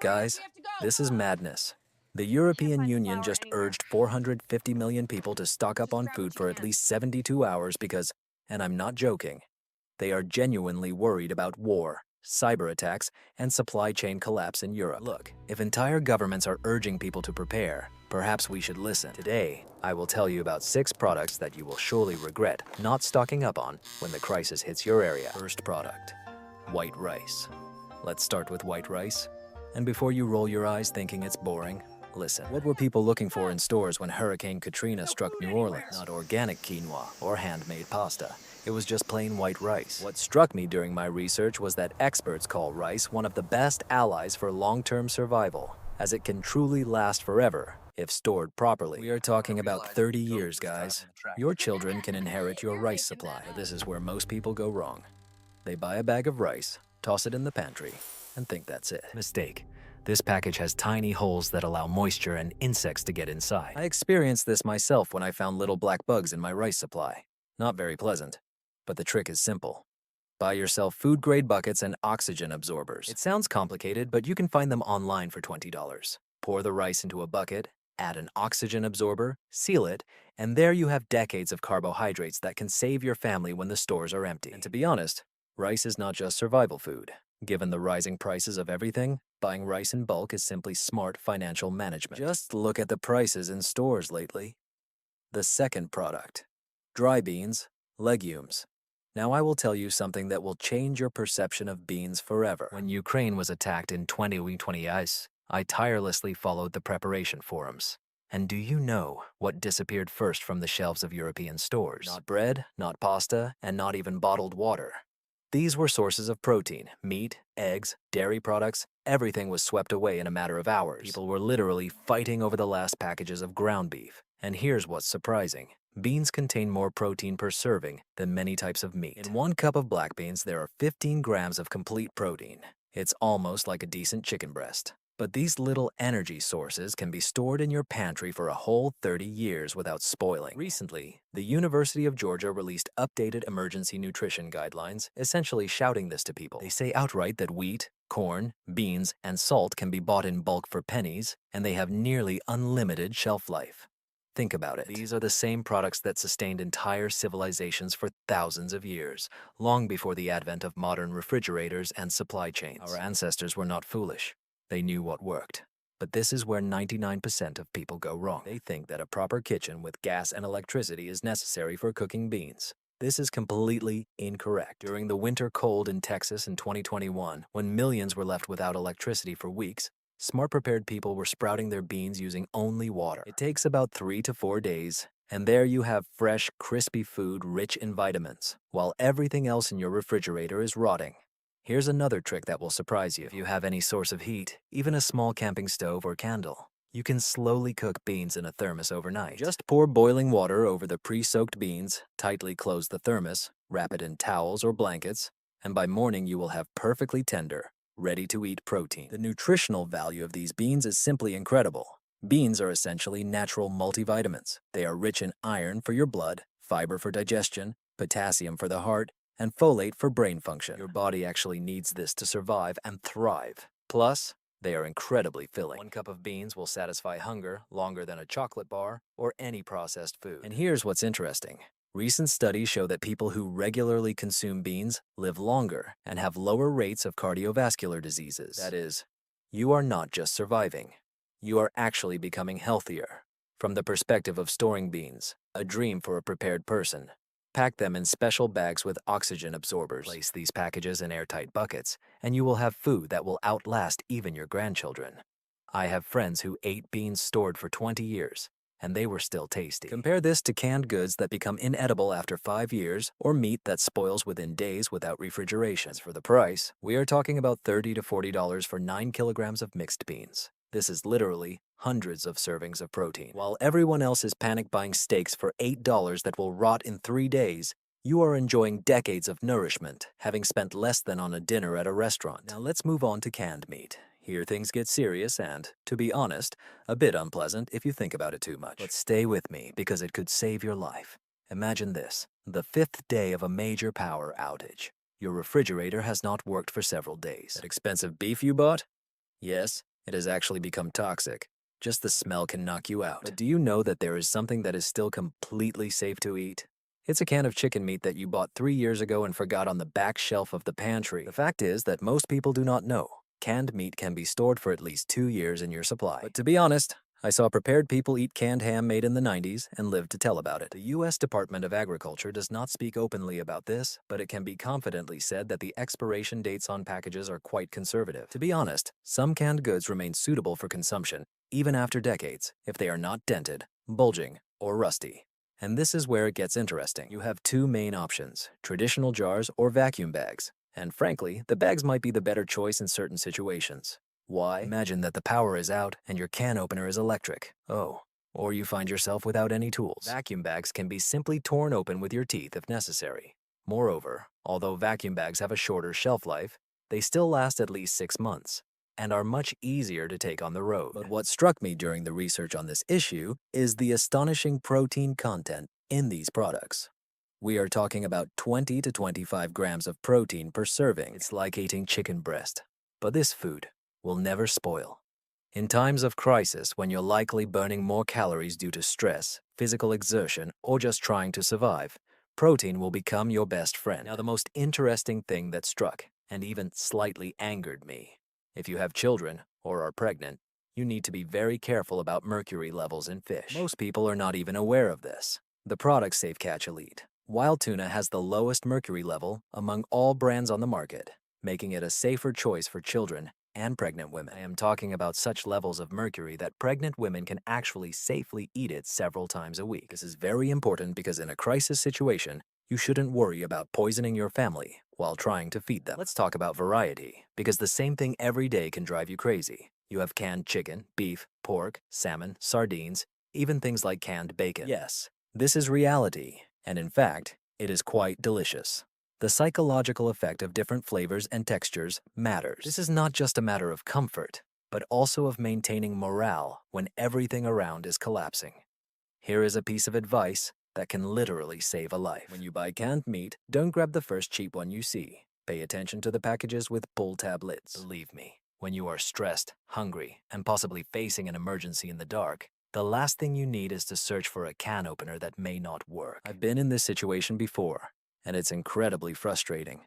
Guys, this is madness. The European Union just urged 450 million people to stock up on food for at least 72 hours because, and I'm not joking, they are genuinely worried about war, cyber attacks, and supply chain collapse in Europe. Look, if entire governments are urging people to prepare, perhaps we should listen. Today, I will tell you about 6 products that you will surely regret not stocking up on when the crisis hits your area. First product, white rice. Let's start with white rice. And before you roll your eyes thinking it's boring, listen. What were people looking for in stores when Hurricane Katrina struck New Orleans? Not organic quinoa or handmade pasta. It was just plain white rice. What struck me during my research was that experts call rice one of the best allies for long-term survival, as it can truly last forever if stored properly. We are talking about 30 years, guys. Your children can inherit your rice supply. This is where most people go wrong. They buy a bag of rice, toss it in the pantry, and think that's it. Mistake. This package has tiny holes that allow moisture and insects to get inside. I experienced this myself when I found little black bugs in my rice supply. Not very pleasant, but the trick is simple. Buy yourself food-grade buckets and oxygen absorbers. It sounds complicated, but you can find them online for $20. Pour the rice into a bucket, add an oxygen absorber, seal it, and there you have decades of carbohydrates that can save your family when the stores are empty. And to be honest, rice is not just survival food. Given the rising prices of everything, buying rice in bulk is simply smart financial management. Just look at the prices in stores lately. The second product, dry beans, legumes. Now I will tell you something that will change your perception of beans forever. When Ukraine was attacked in 2020, I tirelessly followed the preparation forums. And do you know what disappeared first from the shelves of European stores? Not bread, not pasta, and not even bottled water. These were sources of protein, meat, eggs, dairy products. Everything was swept away in a matter of hours. People were literally fighting over the last packages of ground beef. And here's what's surprising. Beans contain more protein per serving than many types of meat. In 1 cup of black beans, there are 15 grams of complete protein. It's almost like a decent chicken breast. But these little energy sources can be stored in your pantry for a whole 30 years without spoiling. Recently, the University of Georgia released updated emergency nutrition guidelines, essentially shouting this to people. They say outright that wheat, corn, beans, and salt can be bought in bulk for pennies, and they have nearly unlimited shelf life. Think about it. These are the same products that sustained entire civilizations for thousands of years, long before the advent of modern refrigerators and supply chains. Our ancestors were not foolish. They knew what worked. But this is where 99% of people go wrong. They think that a proper kitchen with gas and electricity is necessary for cooking beans. This is completely incorrect. During the winter cold in Texas in 2021, when millions were left without electricity for weeks, smart prepared people were sprouting their beans using only water. It takes about 3 to 4 days, and there you have fresh, crispy food rich in vitamins, while everything else in your refrigerator is rotting. Here's another trick that will surprise you. If you have any source of heat, even a small camping stove or candle, you can slowly cook beans in a thermos overnight. Just pour boiling water over the pre-soaked beans, tightly close the thermos, wrap it in towels or blankets, and by morning you will have perfectly tender, ready-to-eat protein. The nutritional value of these beans is simply incredible. Beans are essentially natural multivitamins. They are rich in iron for your blood, fiber for digestion, potassium for the heart, and folate for brain function. Your body actually needs this to survive and thrive. Plus, they are incredibly filling. 1 cup of beans will satisfy hunger longer than a chocolate bar or any processed food. And here's what's interesting. Recent studies show that people who regularly consume beans live longer and have lower rates of cardiovascular diseases. That is, you are not just surviving. You are actually becoming healthier. From the perspective of storing beans, a dream for a prepared person. Pack them in special bags with oxygen absorbers. Place these packages in airtight buckets, and you will have food that will outlast even your grandchildren. I have friends who ate beans stored for 20 years, and they were still tasty. Compare this to canned goods that become inedible after 5 years, or meat that spoils within days without refrigeration. As for the price, we are talking about $30 to $40 for 9 kilograms of mixed beans. This is literally hundreds of servings of protein. While everyone else is panic buying steaks for $8 that will rot in 3 days, you are enjoying decades of nourishment, having spent less than on a dinner at a restaurant. Now let's move on to canned meat. Here things get serious and, to be honest, a bit unpleasant if you think about it too much. But stay with me because it could save your life. Imagine this, the 5th day of a major power outage. Your refrigerator has not worked for several days. That expensive beef you bought? Yes, It has actually become toxic. Just the smell can knock you out. But do you know that there is something that is still completely safe to eat? It's a can of chicken meat that you bought 3 years ago and forgot on the back shelf of the pantry. The fact is that most people do not know. Canned meat can be stored for at least 2 years in your supply. But to be honest, I saw prepared people eat canned ham made in the 90s and lived to tell about it. The U.S. Department of Agriculture does not speak openly about this, but it can be confidently said that the expiration dates on packages are quite conservative. To be honest, some canned goods remain suitable for consumption, even after decades, if they are not dented, bulging, or rusty. And this is where it gets interesting. You have two main options, traditional jars or vacuum bags. And frankly, the bags might be the better choice in certain situations. Why? Imagine that the power is out and your can opener is electric. Oh, or you find yourself without any tools. Vacuum bags can be simply torn open with your teeth if necessary. Moreover, although vacuum bags have a shorter shelf life, they still last at least 6 months and are much easier to take on the road. But what struck me during the research on this issue is the astonishing protein content in these products. We are talking about 20 to 25 grams of protein per serving. It's like eating chicken breast. But this food will never spoil. In times of crisis, when you're likely burning more calories due to stress, physical exertion, or just trying to survive, protein will become your best friend. Now, the most interesting thing that struck, and even slightly angered me, if you have children or are pregnant, you need to be very careful about mercury levels in fish. Most people are not even aware of this. The product Safe Catch Elite wild tuna has the lowest mercury level among all brands on the market, making it a safer choice for children and pregnant women. I am talking about such levels of mercury that pregnant women can actually safely eat it several times a week. This is very important because in a crisis situation, you shouldn't worry about poisoning your family while trying to feed them. Let's talk about variety, because the same thing every day can drive you crazy. You have canned chicken, beef, pork, salmon, sardines, even things like canned bacon. Yes, this is reality, and in fact, it is quite delicious. The psychological effect of different flavors and textures matters. This is not just a matter of comfort, but also of maintaining morale when everything around is collapsing. Here is a piece of advice that can literally save a life. When you buy canned meat, don't grab the first cheap one you see. Pay attention to the packages with pull-tab lids. Believe me, when you are stressed, hungry, and possibly facing an emergency in the dark, the last thing you need is to search for a can opener that may not work. I've been in this situation before, and it's incredibly frustrating.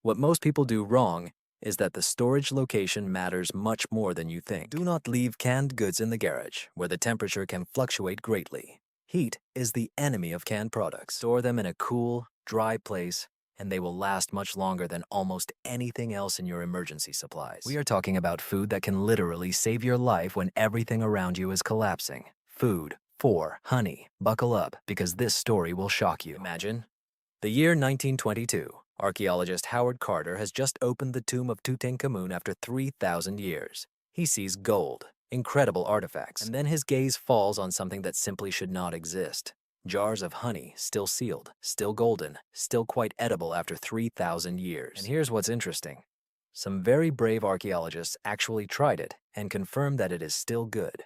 What most people do wrong is that the storage location matters much more than you think. Do not leave canned goods in the garage, where the temperature can fluctuate greatly. Heat is the enemy of canned products. Store them in a cool, dry place, and they will last much longer than almost anything else in your emergency supplies. We are talking about food that can literally save your life when everything around you is collapsing. Food for honey. Buckle up, because this story will shock you. Imagine the year 1922. Archaeologist Howard Carter has just opened the tomb of Tutankhamun after 3,000 years. He sees gold, incredible artifacts, and then his gaze falls on something that simply should not exist. Jars of honey, still sealed, still golden, still quite edible after 3,000 years. And here's what's interesting. Some very brave archaeologists actually tried it and confirmed that it is still good.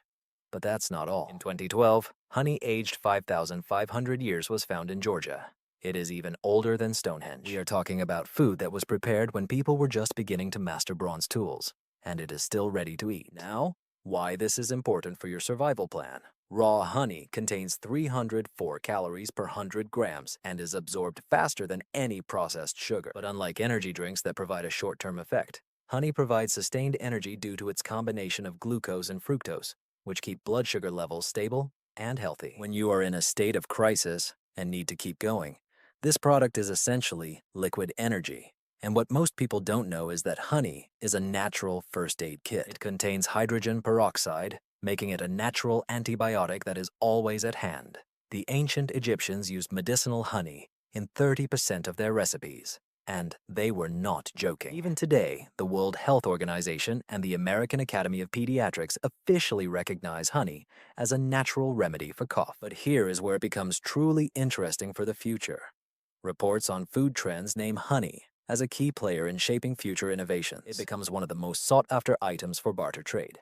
But that's not all. In 2012, honey aged 5,500 years was found in Georgia. It is even older than Stonehenge. We are talking about food that was prepared when people were just beginning to master bronze tools, and it is still ready to eat. Now, why this is important for your survival plan. Raw honey contains 304 calories per 100 grams and is absorbed faster than any processed sugar. But unlike energy drinks that provide a short-term effect, honey provides sustained energy due to its combination of glucose and fructose, which keep blood sugar levels stable and healthy. When you are in a state of crisis and need to keep going, this product is essentially liquid energy. And what most people don't know is that honey is a natural first aid kit. It contains hydrogen peroxide, making it a natural antibiotic that is always at hand. The ancient Egyptians used medicinal honey in 30% of their recipes, and they were not joking. Even today, the World Health Organization and the American Academy of Pediatrics officially recognize honey as a natural remedy for cough. But here is where it becomes truly interesting for the future. Reports on food trends name honey as a key player in shaping future innovations. It becomes one of the most sought-after items for barter trade.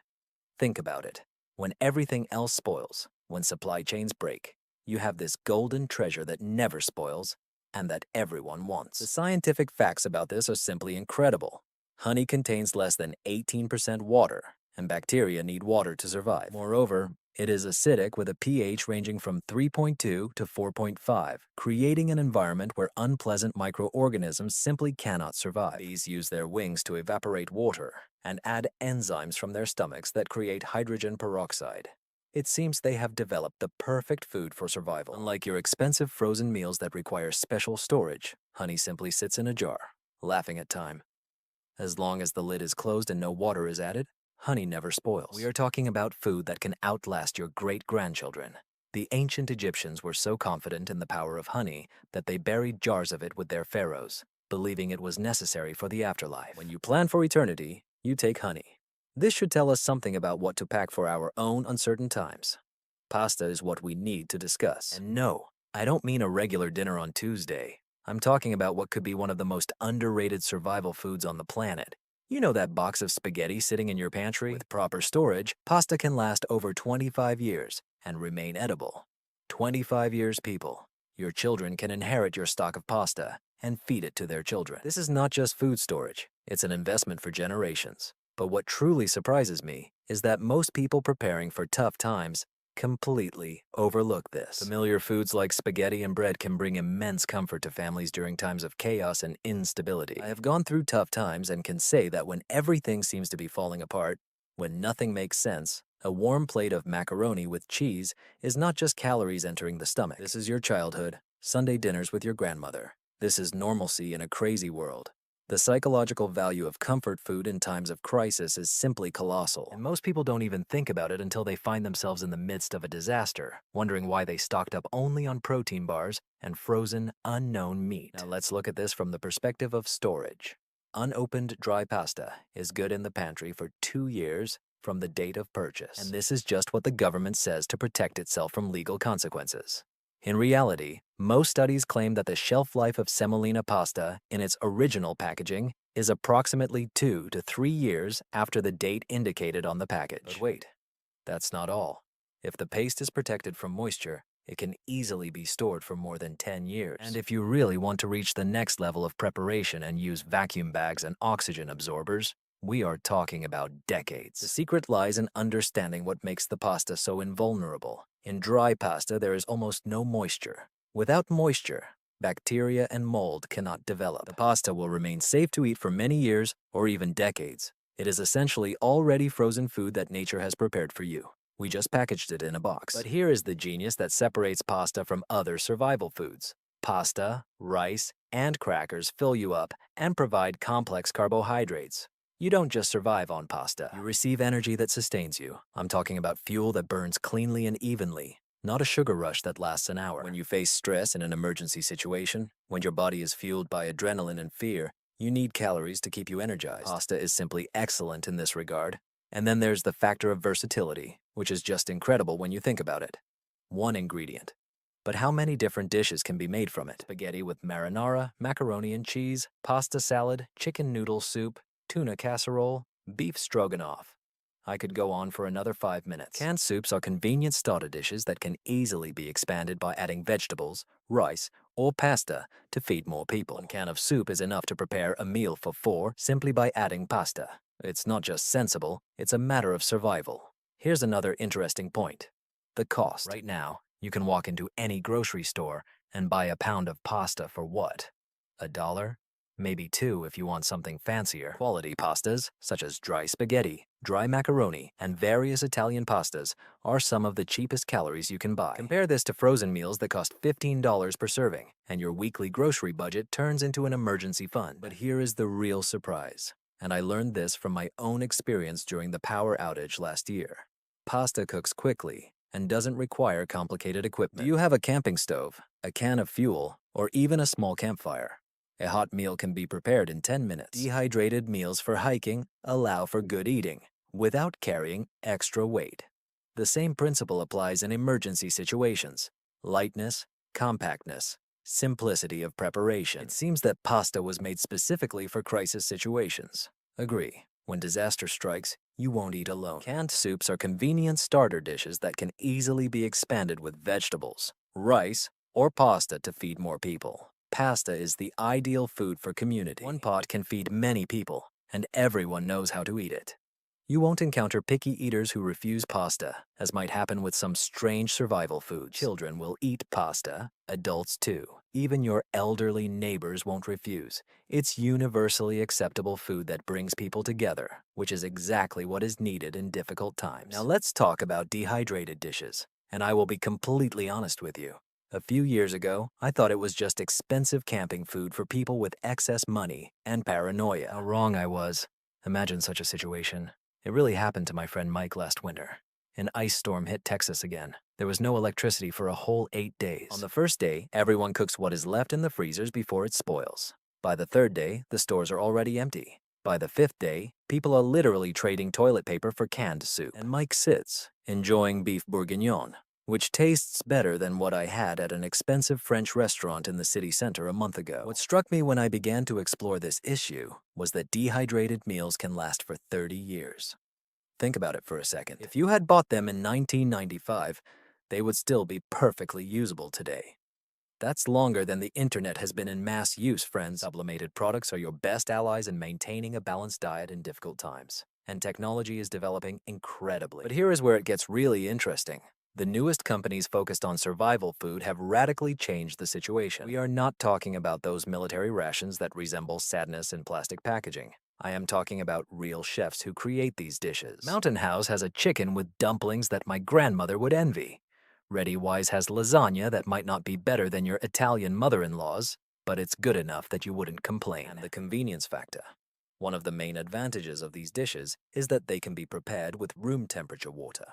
Think about it. When everything else spoils, when supply chains break, you have this golden treasure that never spoils and that everyone wants. The scientific facts about this are simply incredible. Honey contains less than 18% water and bacteria need water to survive. Moreover, it is acidic with a pH ranging from 3.2 to 4.5, creating an environment where unpleasant microorganisms simply cannot survive. These use their wings to evaporate water and add enzymes from their stomachs that create hydrogen peroxide. It seems they have developed the perfect food for survival. Unlike your expensive frozen meals that require special storage, honey simply sits in a jar, laughing at time. As long as the lid is closed and no water is added, honey never spoils. We are talking about food that can outlast your great-grandchildren. The ancient Egyptians were so confident in the power of honey that they buried jars of it with their pharaohs, believing it was necessary for the afterlife. When you plan for eternity, you take honey. This should tell us something about what to pack for our own uncertain times. Pasta is what we need to discuss. And no, I don't mean a regular dinner on Tuesday. I'm talking about what could be one of the most underrated survival foods on the planet. You know that box of spaghetti sitting in your pantry? With proper storage, pasta can last over 25 years and remain edible. 25 years, people. Your children can inherit your stock of pasta and feed it to their children. This is not just food storage, it's an investment for generations. But what truly surprises me is that most people preparing for tough times completely overlook this. Familiar foods like spaghetti and bread can bring immense comfort to families during times of chaos and instability. I have gone through tough times and can say that when everything seems to be falling apart, when nothing makes sense, a warm plate of macaroni with cheese is not just calories entering the stomach. This is your childhood, Sunday dinners with your grandmother. This is normalcy in a crazy world. The psychological value of comfort food in times of crisis is simply colossal, and most people don't even think about it until they find themselves in the midst of a disaster, wondering why they stocked up only on protein bars and frozen, unknown meat. Now let's look at this from the perspective of storage. Unopened dry pasta is good in the pantry for 2 years from the date of purchase, and this is just what the government says to protect itself from legal consequences. In reality, most studies claim that the shelf life of semolina pasta in its original packaging is approximately 2 to 3 years after the date indicated on the package. But wait, that's not all. If the paste is protected from moisture, it can easily be stored for more than 10 years. And if you really want to reach the next level of preparation and use vacuum bags and oxygen absorbers, we are talking about decades. The secret lies in understanding what makes the pasta so invulnerable. In dry pasta, there is almost no moisture. Without moisture, bacteria and mold cannot develop. The pasta will remain safe to eat for many years or even decades. It is essentially already frozen food that nature has prepared for you. We just packaged it in a box. But here is the genius that separates pasta from other survival foods. Pasta, rice, and crackers fill you up and provide complex carbohydrates. You don't just survive on pasta. You receive energy that sustains you. I'm talking about fuel that burns cleanly and evenly, not a sugar rush that lasts an hour. When you face stress in an emergency situation, when your body is fueled by adrenaline and fear, you need calories to keep you energized. Pasta is simply excellent in this regard. And then there's the factor of versatility, which is just incredible when you think about it. One ingredient. But how many different dishes can be made from it? Spaghetti with marinara, macaroni and cheese, pasta salad, chicken noodle soup, tuna casserole, beef stroganoff. I could go on for another 5 minutes. Canned soups are convenient starter dishes that can easily be expanded by adding vegetables, rice, or pasta to feed more people. One can of soup is enough to prepare a meal for 4 simply by adding pasta. It's not just sensible, it's a matter of survival. Here's another interesting point. The cost. Right now, you can walk into any grocery store and buy a pound of pasta for what? $1? Maybe 2 if you want something fancier. Quality pastas, such as dry spaghetti, dry macaroni, and various Italian pastas, are some of the cheapest calories you can buy. Compare this to frozen meals that cost $15 per serving, and your weekly grocery budget turns into an emergency fund. But here is the real surprise, and I learned this from my own experience during the power outage last year. Pasta cooks quickly and doesn't require complicated equipment. Do you have a camping stove, a can of fuel, or even a small campfire? A hot meal can be prepared in 10 minutes. Dehydrated meals for hiking allow for good eating without carrying extra weight. The same principle applies in emergency situations. Lightness, compactness, simplicity of preparation. It seems that pasta was made specifically for crisis situations. Agree. When disaster strikes, you won't eat alone. Canned soups are convenient starter dishes that can easily be expanded with vegetables, rice, or pasta to feed more people. Pasta is the ideal food for community. One pot can feed many people, and everyone knows how to eat it. You won't encounter picky eaters who refuse pasta, as might happen with some strange survival foods. Children will eat pasta, adults too. Even your elderly neighbors won't refuse. It's universally acceptable food that brings people together, which is exactly what is needed in difficult times. Now let's talk about dehydrated dishes, and I will be completely honest with you. A few years ago, I thought it was just expensive camping food for people with excess money and paranoia. How wrong I was. Imagine such a situation. It really happened to my friend Mike last winter. An ice storm hit Texas again. There was no electricity for a whole 8 days. On the first day, everyone cooks what is left in the freezers before it spoils. By the third day, the stores are already empty. By the fifth day, people are literally trading toilet paper for canned soup. And Mike sits, enjoying beef bourguignon, which tastes better than what I had at an expensive French restaurant in the city center a month ago. What struck me when I began to explore this issue was that dehydrated meals can last for 30 years. Think about it for a second. If you had bought them in 1995, they would still be perfectly usable today. That's longer than the internet has been in mass use, friends. Sublimated products are your best allies in maintaining a balanced diet in difficult times, and technology is developing incredibly. But here is where it gets really interesting. The newest companies focused on survival food have radically changed the situation. We are not talking about those military rations that resemble sadness in plastic packaging. I am talking about real chefs who create these dishes. Mountain House has a chicken with dumplings that my grandmother would envy. Ready Wise has lasagna that might not be better than your Italian mother-in-law's, but it's good enough that you wouldn't complain. And the convenience factor. One of the main advantages of these dishes is that they can be prepared with room temperature water.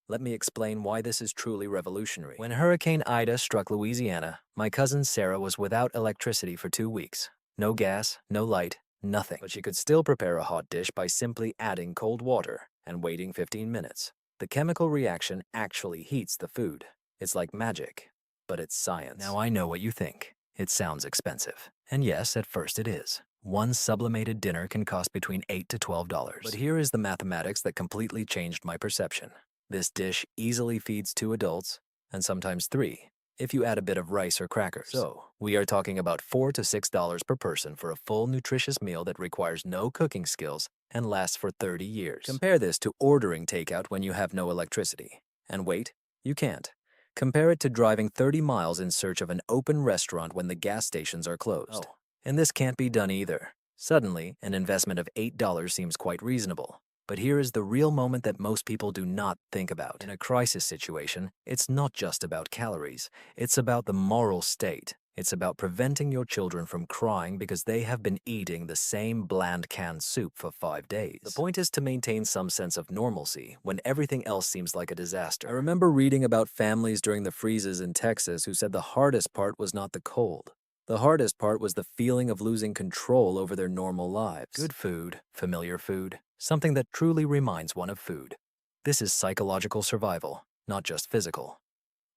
Let me explain why this is truly revolutionary. When Hurricane Ida struck Louisiana, my cousin Sarah was without electricity for 2 weeks. No gas, no light, nothing. But she could still prepare a hot dish by simply adding cold water and waiting 15 minutes. The chemical reaction actually heats the food. It's like magic, but it's science. Now I know what you think. It sounds expensive. And yes, at first it is. One sublimated dinner can cost between $8 to $12. But here is the mathematics that completely changed my perception. This dish easily feeds 2 adults, and sometimes 3, if you add a bit of rice or crackers. So, we are talking about $4 to $6 per person for a full, nutritious meal that requires no cooking skills and lasts for 30 years. Compare this to ordering takeout when you have no electricity. And wait, you can't. Compare it to driving 30 miles in search of an open restaurant when the gas stations are closed. Oh, and this can't be done either. Suddenly, an investment of $8 seems quite reasonable. But here is the real moment that most people do not think about. In a crisis situation, it's not just about calories. It's about the moral state. It's about preventing your children from crying because they have been eating the same bland canned soup for 5 days. The point is to maintain some sense of normalcy when everything else seems like a disaster. I remember reading about families during the freezes in Texas who said the hardest part was not the cold. The hardest part was the feeling of losing control over their normal lives. Good food, familiar food, something that truly reminds one of food. This is psychological survival, not just physical.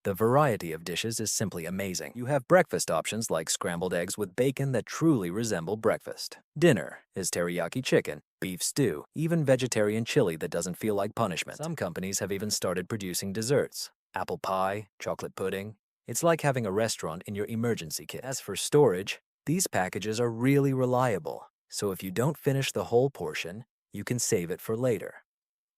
The variety of dishes is simply amazing. You have breakfast options like scrambled eggs with bacon that truly resemble breakfast. Dinner is teriyaki chicken, beef stew, even vegetarian chili that doesn't feel like punishment. Some companies have even started producing desserts. Apple pie, chocolate pudding. It's like having a restaurant in your emergency kit. As for storage, these packages are really reliable. So if you don't finish the whole portion, you can save it for later.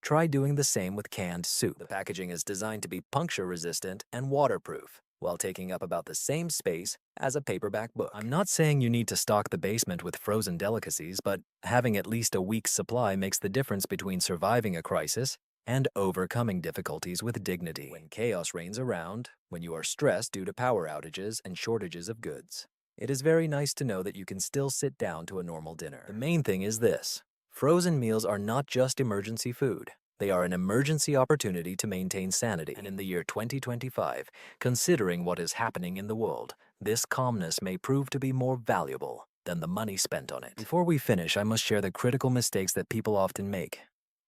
Try doing the same with canned soup. The packaging is designed to be puncture-resistant and waterproof, while taking up about the same space as a paperback book. I'm not saying you need to stock the basement with frozen delicacies, but having at least a week's supply makes the difference between surviving a crisis and overcoming difficulties with dignity. When chaos reigns around, when you are stressed due to power outages and shortages of goods, it is very nice to know that you can still sit down to a normal dinner. The main thing is this. Frozen meals are not just emergency food. They are an emergency opportunity to maintain sanity. And in the year 2025, considering what is happening in the world, this calmness may prove to be more valuable than the money spent on it. Before we finish, I must share the critical mistakes that people often make.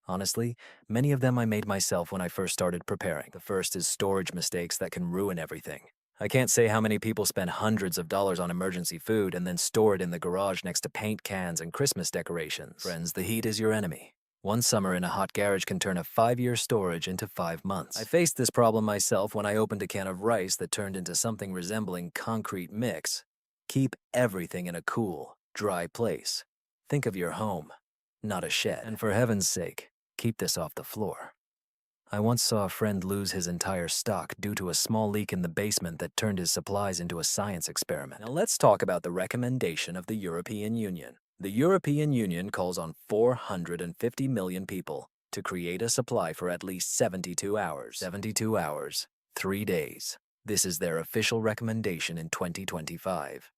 Honestly, many of them I made myself when I first started preparing. The first is storage mistakes that can ruin everything. I can't say how many people spend hundreds of dollars on emergency food and then store it in the garage next to paint cans and Christmas decorations. Friends, the heat is your enemy. One summer in a hot garage can turn a 5-year storage into 5 months. I faced this problem myself when I opened a can of rice that turned into something resembling concrete mix. Keep everything in a cool, dry place. Think of your home, not a shed. And for heaven's sake, Keep this off the floor. I once saw a friend lose his entire stock due to a small leak in the basement that turned his supplies into a science experiment. Now let's talk about the recommendation of the European Union. The European Union calls on 450 million people to create a supply for at least 72 hours. 72 hours, 3 days. This is their official recommendation in 2025.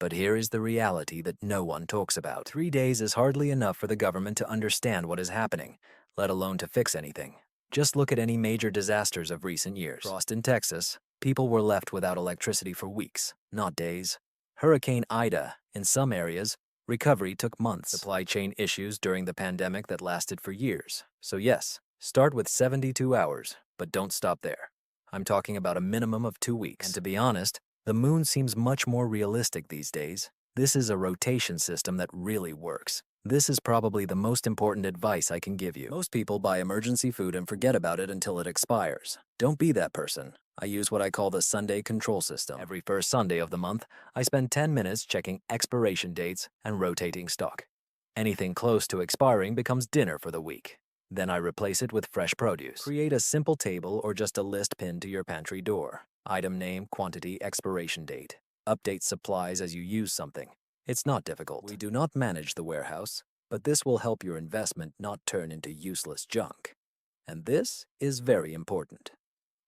But here is the reality that no one talks about. 3 days is hardly enough for the government to understand what is happening, let alone to fix anything. Just look at any major disasters of recent years. Frost in Texas, people were left without electricity for weeks, not days. Hurricane Ida, in some areas, recovery took months. Supply chain issues during the pandemic that lasted for years. So yes, start with 72 hours, but don't stop there. I'm talking about a minimum of 2 weeks. And to be honest, the moon seems much more realistic these days. This is a rotation system that really works. This is probably the most important advice I can give you. Most people buy emergency food and forget about it until it expires. Don't be that person. I use what I call the Sunday control system. Every first Sunday of the month, I spend 10 minutes checking expiration dates and rotating stock. Anything close to expiring becomes dinner for the week. Then I replace it with fresh produce. Create a simple table or just a list pinned to your pantry door. Item name, quantity, expiration date. Update supplies as you use something. It's not difficult. We do not manage the warehouse, but this will help your investment not turn into useless junk. And this is very important.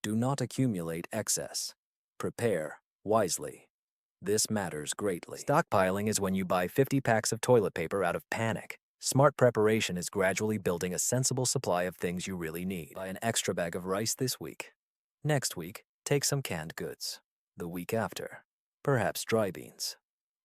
Do not accumulate excess. Prepare wisely. This matters greatly. Stockpiling is when you buy 50 packs of toilet paper out of panic. Smart preparation is gradually building a sensible supply of things you really need. Buy an extra bag of rice this week. Next week, take some canned goods. The week after, perhaps dry beans.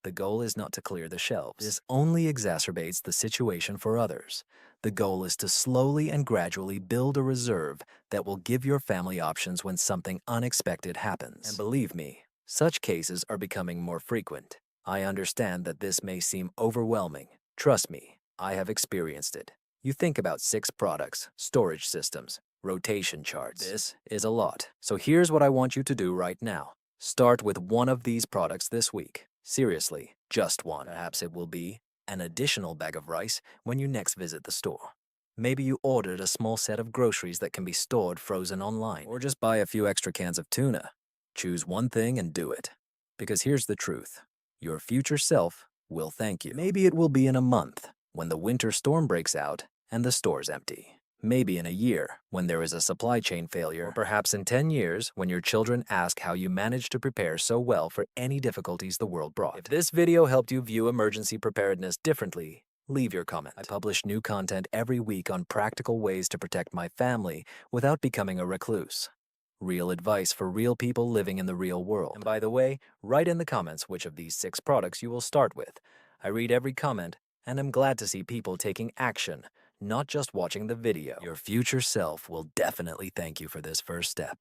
The goal is not to clear the shelves. This only exacerbates the situation for others. The goal is to slowly and gradually build a reserve that will give your family options when something unexpected happens. And believe me, such cases are becoming more frequent. I understand that this may seem overwhelming. Trust me, I have experienced it. You think about 6 products, storage systems, rotation charts. This is a lot. So here's what I want you to do right now. Start with one of these products this week. Seriously, just one. Perhaps it will be an additional bag of rice when you next visit the store. Maybe you ordered a small set of groceries that can be stored frozen online. Or just buy a few extra cans of tuna. Choose one thing and do it. Because here's the truth. Your future self will thank you. Maybe it will be in a month, when the winter storm breaks out and the store's empty. Maybe in a year, when there is a supply chain failure. Or perhaps in 10 years, when your children ask how you managed to prepare so well for any difficulties the world brought. If this video helped you view emergency preparedness differently, leave your comment. I publish new content every week on practical ways to protect my family without becoming a recluse. Real advice for real people living in the real world. And by the way, write in the comments which of these 6 products you will start with. I read every comment, and I'm glad to see people taking action, not just watching the video. Your future self will definitely thank you for this first step.